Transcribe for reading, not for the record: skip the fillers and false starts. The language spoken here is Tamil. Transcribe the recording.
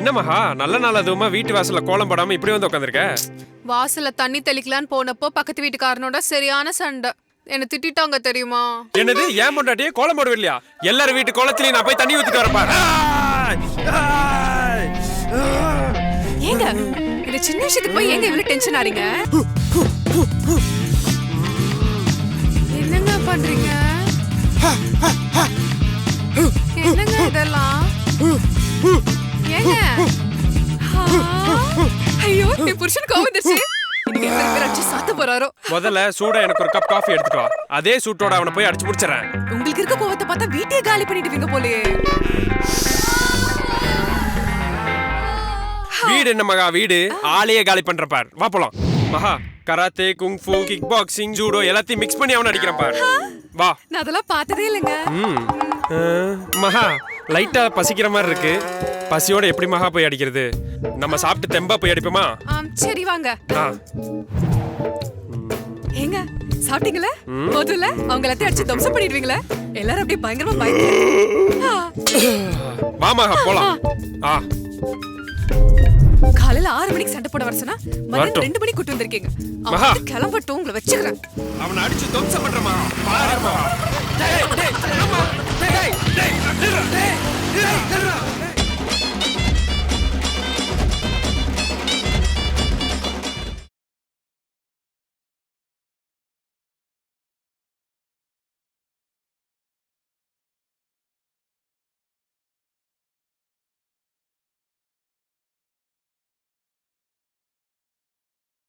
என்ன மகா நல்ல நாள் அதுவுமா வீட்டு வாசல்ல கோலம் போடாம இப்படி வந்து உட்காந்துருக்க? வாசல்ல தண்ணி தெளிக்கலான்னு போனப்போ பக்கத்து வீட்டுக்காரனோட சரியான சண்டை. என்ன திட்டிட்டாங்க தெரியுமா? என்னது ஏன் பொண்டாட்டியே கோலம் போடுவே இல்லையா? எல்லாரும் வீட்டு கோலத்திலயும் நான் போய் தண்ணி ஊத்திட்டு வரப்பாரு. ஏங்க இந்த சின்ன விஷயத்துக்கு போய் ஏங்க இவ்வளவு டென்ஷன் ஆறீங்க? என்னங்க பண்றீங்க? என்னங்க இதெல்லாம்? ஏங்க ஐயோ என் புருஷனுக்கு கோவம் வந்துருச்சு. இன்னைக்கு எத்தனை பேர் அடிச்சு சாத்த போறாரோ. முதல்ல சூடா எனக்கு ஒரு கப் காஃபி எடுத்துட்டு வா. அதே சூட்டோட அவனை போய் அடிச்சு முடிச்சறேன். உங்களுக்கு இருக்க கோவத்தை பார்த்தா வீட்டையே காலி பண்ணிடுவீங்க போலயே. வீடு என்ன மகா வீடு, ஆளையே காலி பண்ற பார். வா போலாம். மகா karate kung fu kick boxing judo எல்லாத்தையும் மிக்ஸ் பண்ணி அவன் அடிக்கிறான் பார். வா. நான் அதெல்லாம் பார்த்ததே இல்லைங்க. மகா லைட்டா பசிக்கிற மாதிரி இருக்கு. பசியோட எப்படி மகா போய் அடிக்கிறது? நம்ம சாப்பிட்டு தெம்பா போய் அடிப்போமா? சரி வாங்க. ஏங்க சாப்பிட்டீங்களா? முதல்ல அவங்க எல்லாத்தையும் அடிச்சு தம்சம் பண்ணிடுவீங்களா? எல்லாரும் அப்படியே பயங்கரமா பயந்து. வா மகா போலாம். காலையில 6 மணிக்கு சண்டை போட வரசனா மதியம் 2 மணிக்கு கூட்டி வந்திருக்கீங்க. மகா கிளம்பட்டும் உங்களை வச்சுக்கிறேன். அவனை அடிச்சு தம்சம் பண்றமா பாரு மகா. டேய் டேய் அம்மா டேய் டேய் டேய்